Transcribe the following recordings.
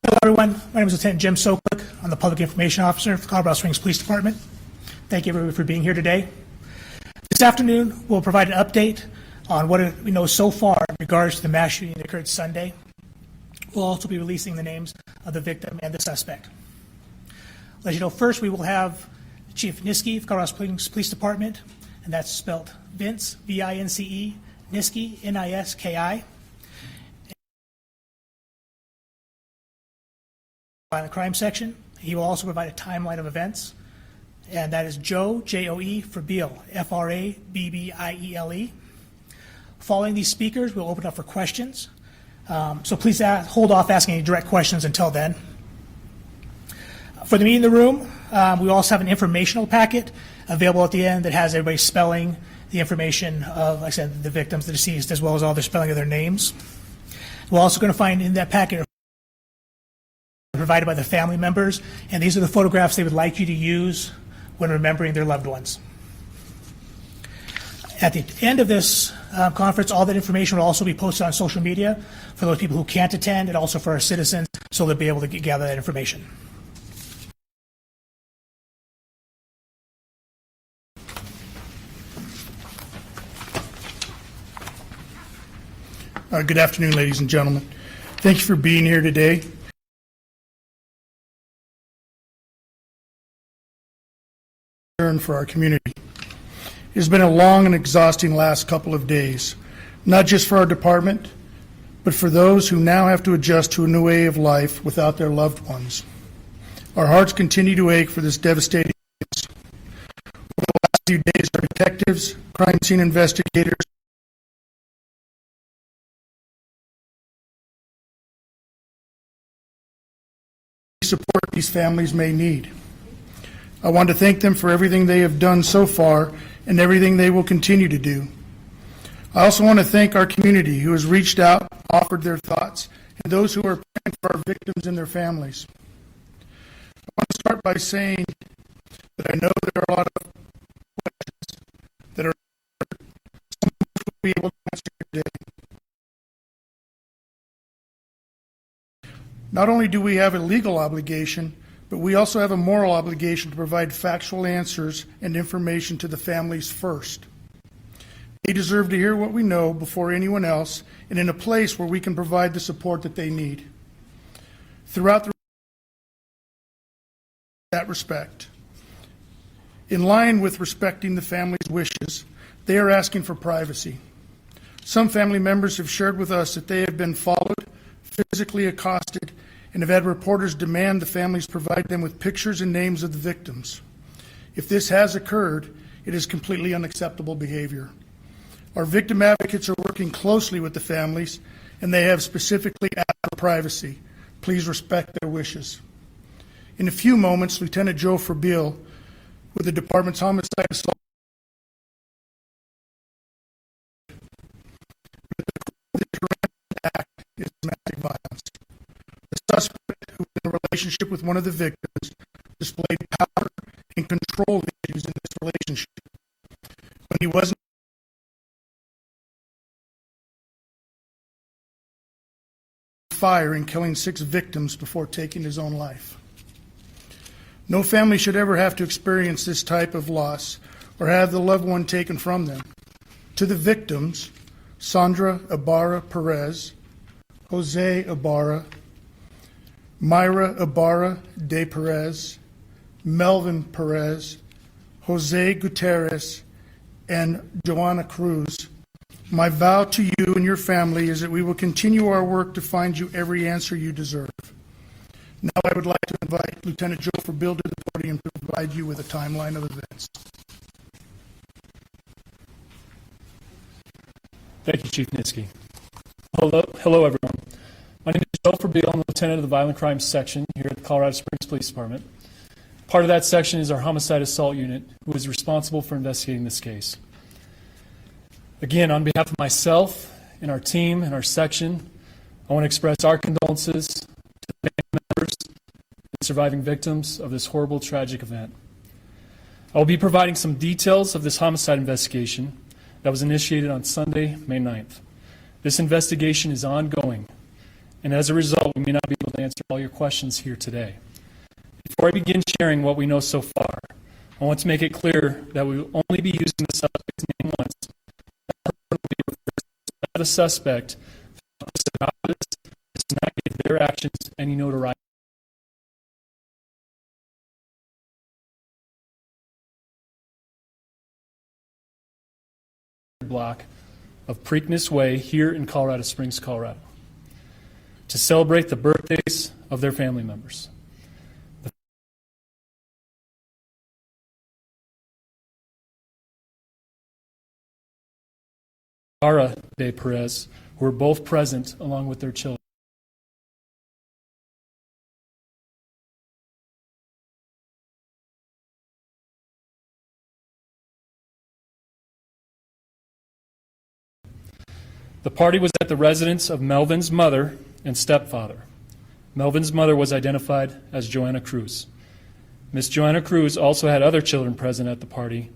Hello, everyone. My name is Lieutenant Jim Soklik. I'm the Public Information Officer for the Colorado Springs Police Department. Thank you, everyone, for being here today. This afternoon, we'll provide an update on what we know so far in regards to the mass shooting that occurred Sunday. We'll also be releasing the names of the victim and the suspect. As you know, first we will have Chief Niski of Colorado Springs Police Department, and that's spelled Vince, V-I-N-C-E, Niski, N-I-S-K-I. Violent crime section. He will also provide a timeline of events, and that is Joe, J-O-E, Frabiele, F-R-A-B-B-I-E-L-E. Following these speakers, we'll open up for questions. So please hold off asking any direct questions until then. For the meeting in the room, we also have an informational packet available at the end that has everybody spelling the information of, like I said, the victims, the deceased, as well as all their spelling of their names. We're also going to find in that packet provided by the family members, and these are the photographs they would like you to use when remembering their loved ones. At the end of this conference, all that information will also be posted on social media for those people who can't attend, and also for our citizens, so they'll be able to gather that information. Good afternoon, ladies and gentlemen. Thank you for being here today. For our community. It has been a long and exhausting last couple of days, not just for our department, but for those who now have to adjust to a new way of life without their loved ones. Our hearts continue to ache for this devastating news. Over the last few days, our detectives, crime scene investigators, support these families may need. I want to thank them for everything they have done so far and everything they will continue to do. I also want to thank our community who has reached out, offered their thoughts, and those who are praying for our victims and their families. I want to start by saying that I know there are a lot of questions that are some of which we'll be able to answer today. Not only do we have a legal obligation, but we also have a moral obligation to provide factual answers and information to the families first. They deserve to hear what we know before anyone else, and in a place where we can provide the support that they need. Throughout that respect, in line with respecting the family's wishes, they are asking for privacy. Some family members have shared with us that they have been followed, physically accosted, and have had reporters demand the families provide them with pictures and names of the victims. If this has occurred, it is completely unacceptable behavior. Our victim advocates are working closely with the families, and they have specifically asked for privacy. Please respect their wishes. In a few moments, Lieutenant Joe Frabiele, with the department's homicide assault, act is domestic violence. The suspect, who in a relationship with one of the victims, displayed power and control issues in this relationship. When he wasn't fire and killing 6 victims before taking his own life. No family should ever have to experience this type of loss or have the loved one taken from them. To the victims, Sandra Ibarra Perez, Jose Ibarra, Myra Ibarra de Perez, Melvin Perez, Jose Gutierrez, and Joanna Cruz, my vow to you and your family is that we will continue our work to find you every answer you deserve. Now I would like to invite Lieutenant Joe Frabiele to the podium to provide you with a timeline of events. Thank you, Chief Niski. Hello, everyone. My name is Joe Frabiele. I'm the Lieutenant of the Violent Crimes Section here at the Colorado Springs Police Department. Part of that section is our Homicide Assault Unit, who is responsible for investigating this case. Again, on behalf of myself and our team and our section, I want to express our condolences to the family members and surviving victims of this horrible, tragic event. I will be providing some details of this homicide investigation that was initiated on Sunday, May 9th. This investigation is ongoing, and as a result, we may not be able to answer all your questions here today. Before I begin sharing what we know so far, I want to make it clear that we will only be using the suspect's name once. That person will be referred to as the suspect throughout this analysis does not give their actions any notoriety. Block of Preakness Way here in Colorado Springs, Colorado, to celebrate the birthdays of their family members. Ara de Perez, who were both present along with their children. The party was at the residence of Melvin's mother and stepfather. Melvin's mother was identified as Joanna Cruz. Miss Joanna Cruz also had other children present at the party,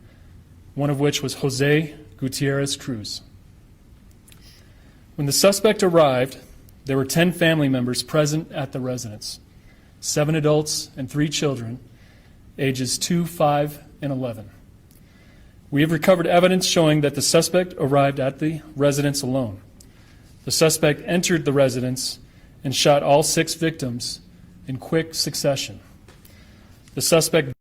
one of which was Jose Gutierrez Cruz. When the suspect arrived, there were 10 family members present at the residence, 7 adults and 3 children, ages 2, 5, and 11. We have recovered evidence showing that the suspect arrived at the residence alone. The suspect entered the residence and shot all 6 victims in quick succession. The suspect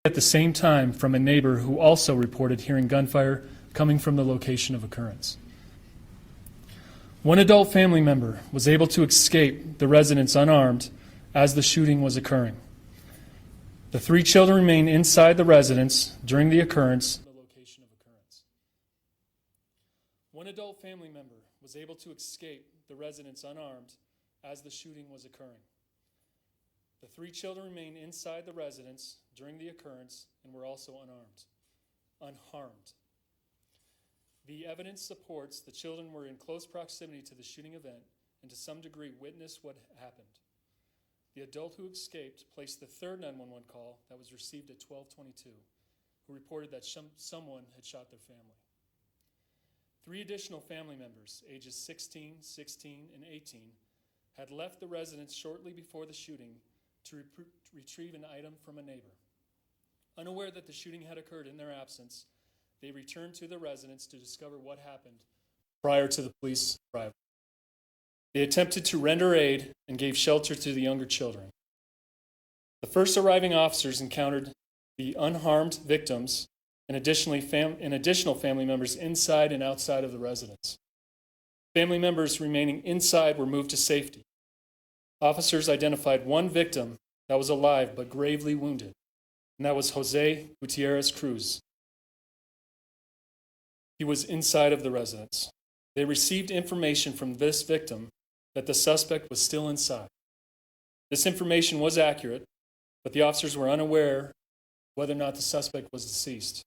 at the same time from a neighbor who also reported hearing gunfire coming from the location of occurrence. One adult family member was able to escape the residence unarmed as the shooting was occurring. The 3 children remained inside the residence during the occurrence. The location of occurrence. One adult family member was able to escape the residence unarmed as the shooting was occurring. The 3 children remained inside the residence during the occurrence and were also unharmed. The evidence supports the children were in close proximity to the shooting event and to some degree witnessed what happened. The adult who escaped placed the 3rd 911 call that was received at 12:22, who reported that someone had shot their family. 3 additional family members, ages 16, 16, and 18, had left the residence shortly before the shooting to retrieve an item from a neighbor. Unaware that the shooting had occurred in their absence, they returned to the residence to discover what happened prior to the police arrival. They attempted to render aid and gave shelter to the younger children. The first arriving officers encountered the unharmed victims and additional family members inside and outside of the residence. Family members remaining inside were moved to safety. Officers identified one victim that was alive but gravely wounded, and that was Jose Gutierrez Cruz. He was inside of the residence. They received information from this victim that the suspect was still inside. This information was accurate, but the officers were unaware whether or not the suspect was deceased.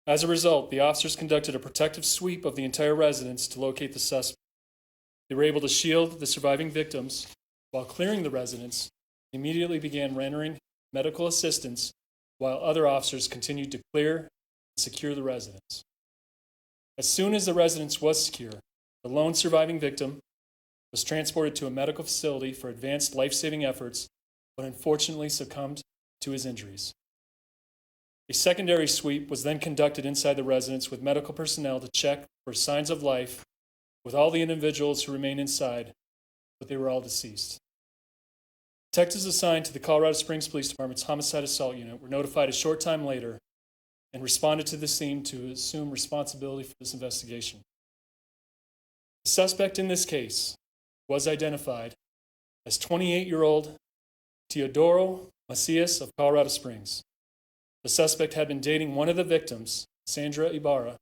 As a result, the officers conducted a protective sweep of the entire residence to locate the suspect. They were able to shield the surviving victims while clearing the residence, immediately began rendering medical assistance while other officers continued to clear and secure the residence. As soon as the residence was secure, the lone surviving victim was transported to a medical facility for advanced life-saving efforts, but unfortunately succumbed to his injuries. A secondary sweep was then conducted inside the residence with medical personnel to check for signs of life with all the individuals who remained inside, but they were all deceased. Detectives assigned to the Colorado Springs Police Department's Homicide Assault Unit were notified a short time later and responded to the scene to assume responsibility for this investigation. The suspect in this case was identified as 28-year-old Teodoro Macias of Colorado Springs. The suspect had been dating one of the victims, Sandra Ibarra,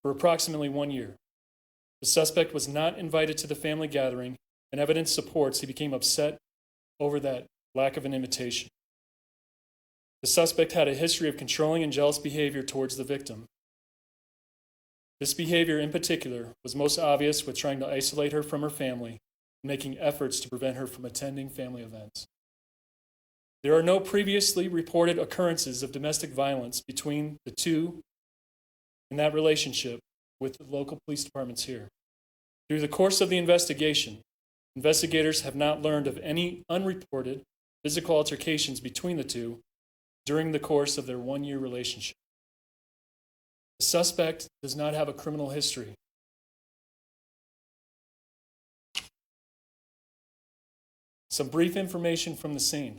for approximately 1 year. The suspect was not invited to the family gathering, and evidence supports he became upset over that lack of an invitation. The suspect had a history of controlling and jealous behavior towards the victim. This behavior in particular was most obvious with trying to isolate her from her family and making efforts to prevent her from attending family events. There are no previously reported occurrences of domestic violence between the two in that relationship with the local police departments here. Through the course of the investigation, investigators have not learned of any unreported physical altercations between the two during the course of their 1-year relationship. The suspect does not have a criminal history. Some brief information from the scene.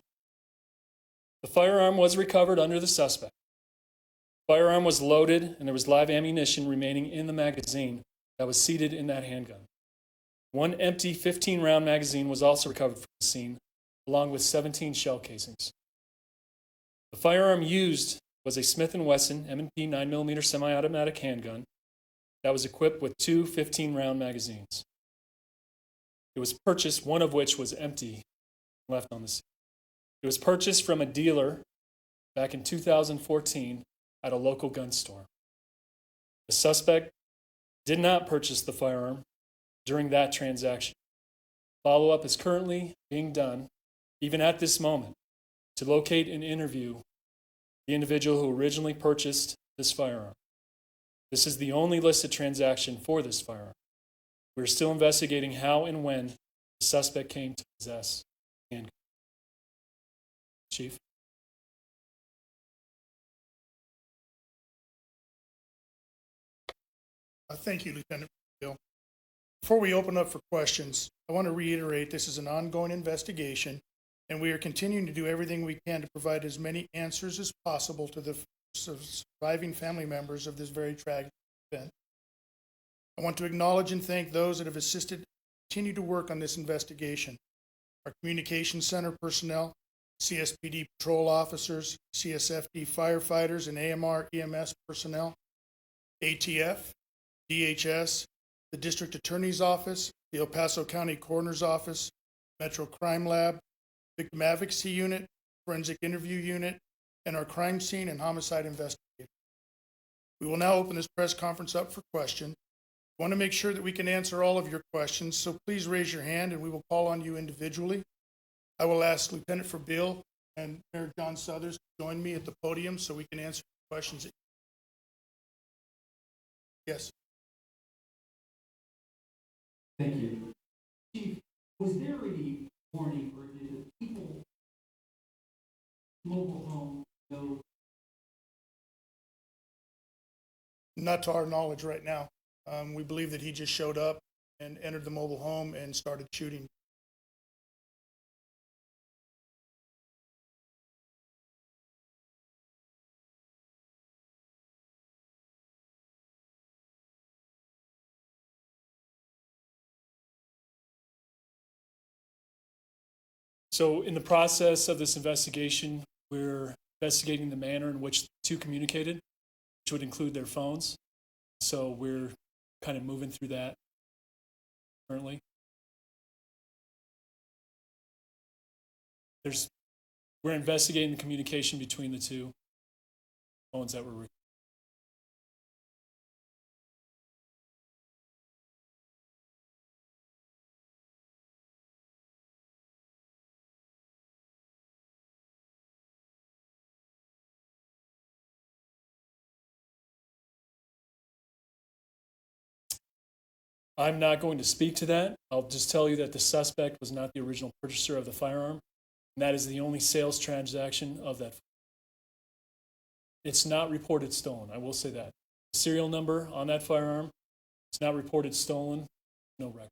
The firearm was recovered under the suspect. The firearm was loaded, and there was live ammunition remaining in the magazine that was seated in that handgun. One empty 15-round magazine was also recovered from the scene, along with 17 shell casings. The firearm used was a Smith & Wesson M&P 9mm semi-automatic handgun that was equipped with two 15-round magazines. It was purchased, one of which was empty, left on the scene. It was purchased from a dealer back in 2014 at a local gun store. The suspect did not purchase the firearm during that transaction. Follow-up is currently being done, even at this moment, to locate and interview the individual who originally purchased this firearm. This is the only listed transaction for this firearm. We're still investigating how and when the suspect came to possess the handgun. Chief? Thank you, Lieutenant Bill. Before we open up for questions, I want to reiterate this is an ongoing investigation, and we are continuing to do everything we can to provide as many answers as possible to the surviving family members of this very tragic event. I want to acknowledge and thank those that have assisted and continue to work on this investigation. Our Communications Center personnel, CSPD patrol officers, CSFD firefighters, and AMR EMS personnel, ATF, DHS, the District Attorney's Office, the El Paso County Coroner's Office, Metro Crime Lab, Victim Advocacy Unit, Forensic Interview Unit, and our crime scene and homicide investigators. We will now open this press conference up for questions. We want to make sure that we can answer all of your questions, so please raise your hand and we will call on you individually. I will ask Lieutenant Bill and Mayor John Southers to join me at the podium so we can answer questions. Yes. Thank you. Chief, was there a warning or did the people mobile home know? Not to our knowledge right now. We believe that he just showed up and entered the mobile home and started shooting. So in the process of this investigation, we're investigating the manner in which the two communicated, which would include their phones. So we're kind of moving through that currently. We're investigating the communication between the two phones that were. I'm not going to speak to that. I'll just tell you that the suspect was not the original purchaser of the firearm, and that is the only sales transaction of that. It's not reported stolen, I will say that. The serial number on that firearm, it's not reported stolen, no record.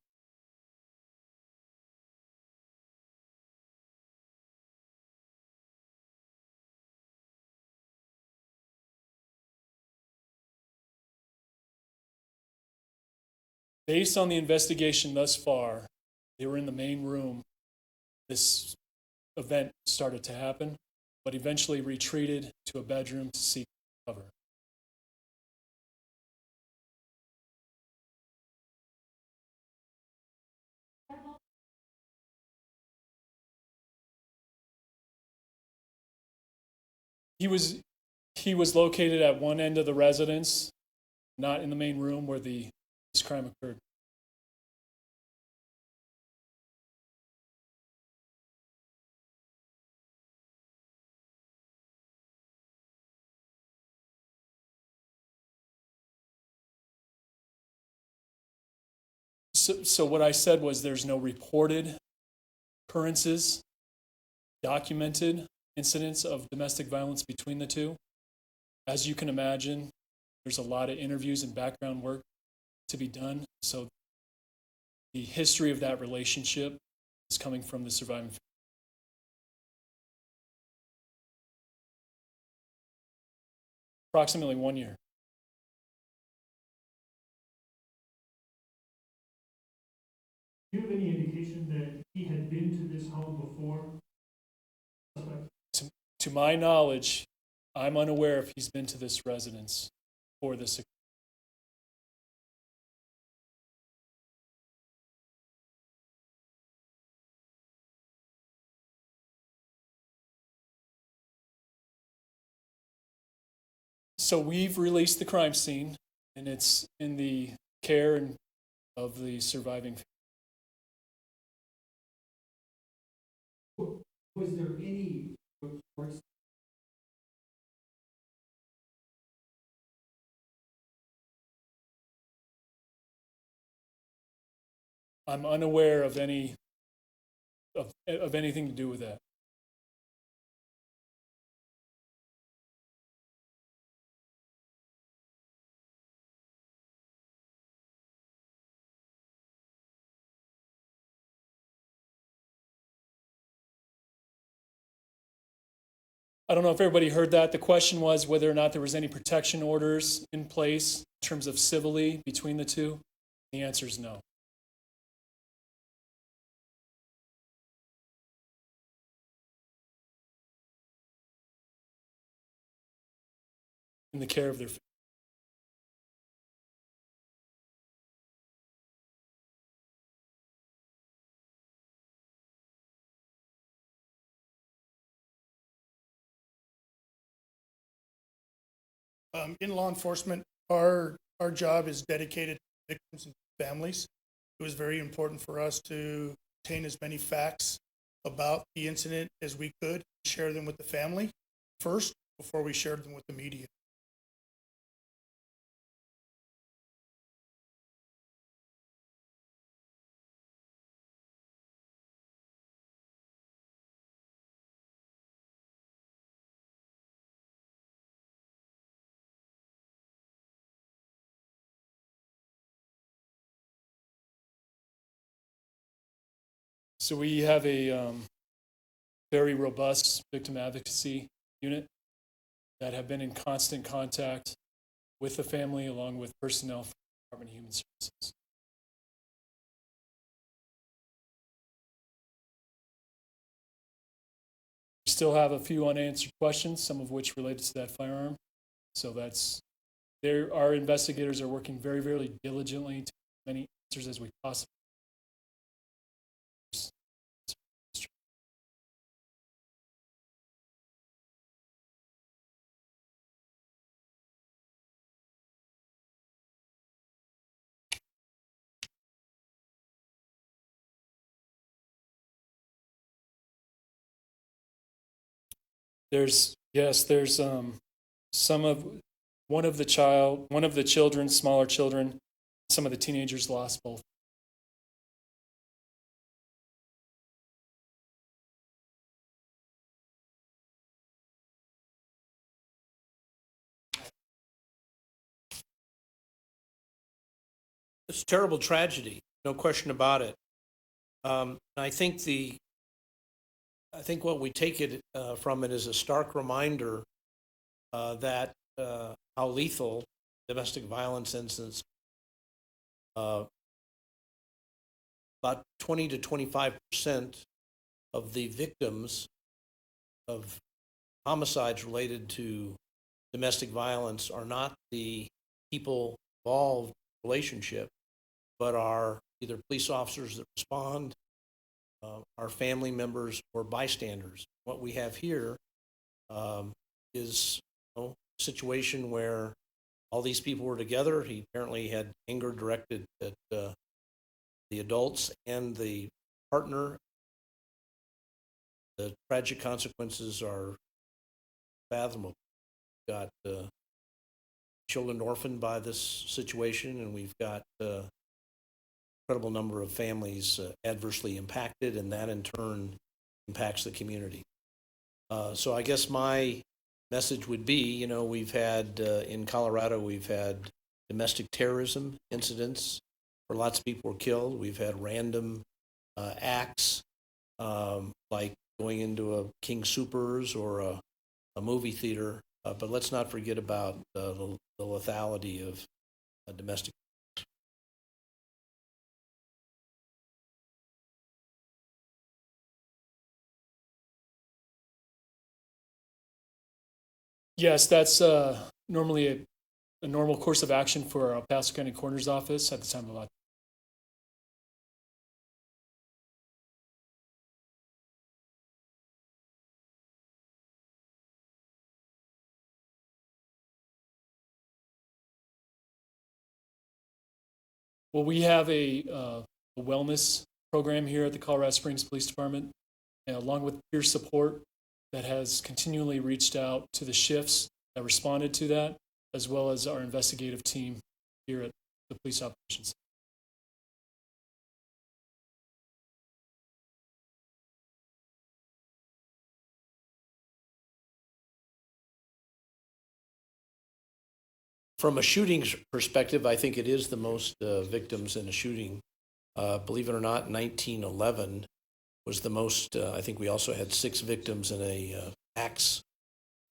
Based on the investigation thus far, they were in the main room. This event started to happen. but eventually retreated to a bedroom to seek cover. He was located at one end of the residence, not in the main room where this crime occurred. So what I said was there's no reported occurrences, documented incidents of domestic violence between the two. As you can imagine, there's a lot of interviews and background work to be done. So the history of that relationship is coming from the surviving family. Approximately 1 year. Do you have any indication that he had been to this home before? To my knowledge, I'm unaware if he's been to this residence for this. So we've released the crime scene, and it's in the care of the surviving. Was there any reports? I'm unaware of any of anything to do with that. I don't know if everybody heard that. The question was whether or not there was any protection orders in place in terms of civilly between the two. The answer is no. In the care of their family. In law enforcement, our job is dedicated to victims and families. It was very important for us to obtain as many facts about the incident as we could, share them with the family first before we shared them with the media. So we have a very robust victim advocacy unit that have been in constant contact with the family along with personnel from the Department of Human Services. We still have a few unanswered questions, some of which related to that firearm. So our investigators are working very, very diligently to get as many answers as we possibly. There's one of the children, smaller children, some of the teenagers lost both. It's a terrible tragedy, no question about it. I think what we take it from it is a stark reminder that how lethal domestic violence incidents. About 20 to 25% of the victims of homicides related to domestic violence are not the people involved in the relationship, but are either police officers that respond, our family members, or bystanders. What we have here is a situation where all these people were together. He apparently had anger directed at the adults and the partner. The tragic consequences are fathomable. We've got children orphaned by this situation, and we've got incredible number of families adversely impacted, and that in turn impacts the community. So I guess my message would be, we've had, in Colorado, we've had domestic terrorism incidents where lots of people were killed. We've had random acts like going into a King Soopers or a movie theater. But let's not forget about the lethality of domestic. Yes, that's normally a normal course of action for our El Paso County Coroner's Office at the time of. Well, we have a wellness program here at the Colorado Springs Police Department, and along with peer support that has continually reached out to the shifts that responded to that, as well as our investigative team here at the Police Operations. From a shooting perspective, I think it is the most victims in a shooting. Believe it or not, 1911 was the most. I think we also had 6 victims in a axe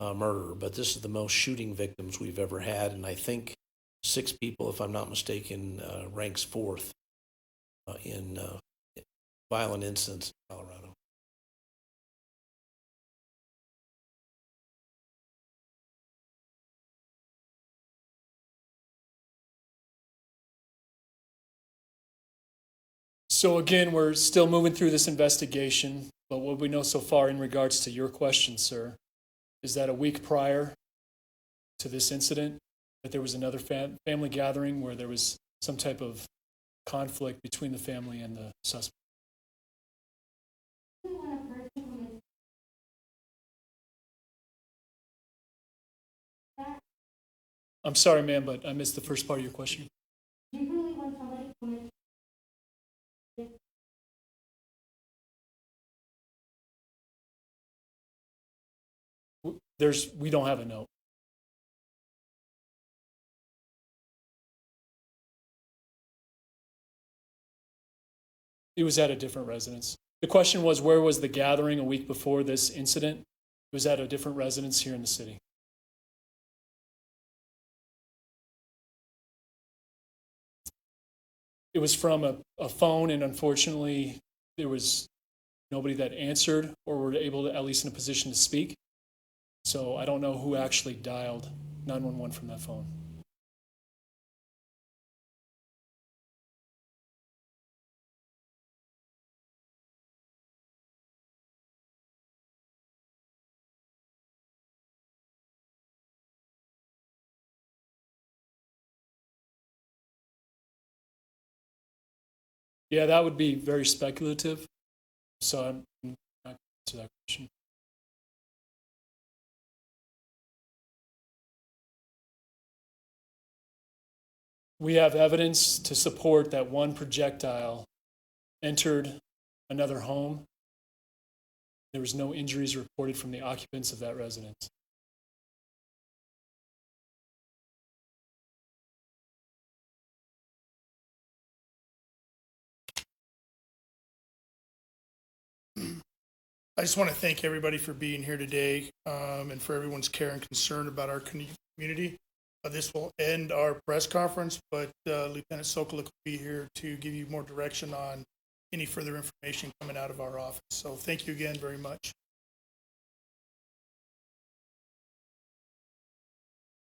murder, but this is the most shooting victims we've ever had, and I think 6 people, if I'm not mistaken, ranks 4th in violent incidents in Colorado. So again, we're still moving through this investigation, but what we know so far in regards to your question, sir, is that a week prior to this incident, that there was another family gathering where there was some type of conflict between the family and the suspect. I'm sorry, ma'am, but I missed the first part of your question. We don't have a note. It was at a different residence. The question was, where was the gathering a week before this incident? It was at a different residence here in the city. It was from a phone, and unfortunately, there was nobody that answered or were able to, at least in a position to speak. So I don't know who actually dialed 911 from that phone. Yeah, that would be very speculative. So I'm not going to answer that question. We have evidence to support that one projectile entered another home. There was no injuries reported from the occupants of that residence. I just want to thank everybody for being here today and for everyone's care and concern about our community. This will end our press conference, but Lieutenant Sokolik will be here to give you more direction on any further information coming out of our office. So thank you again very much.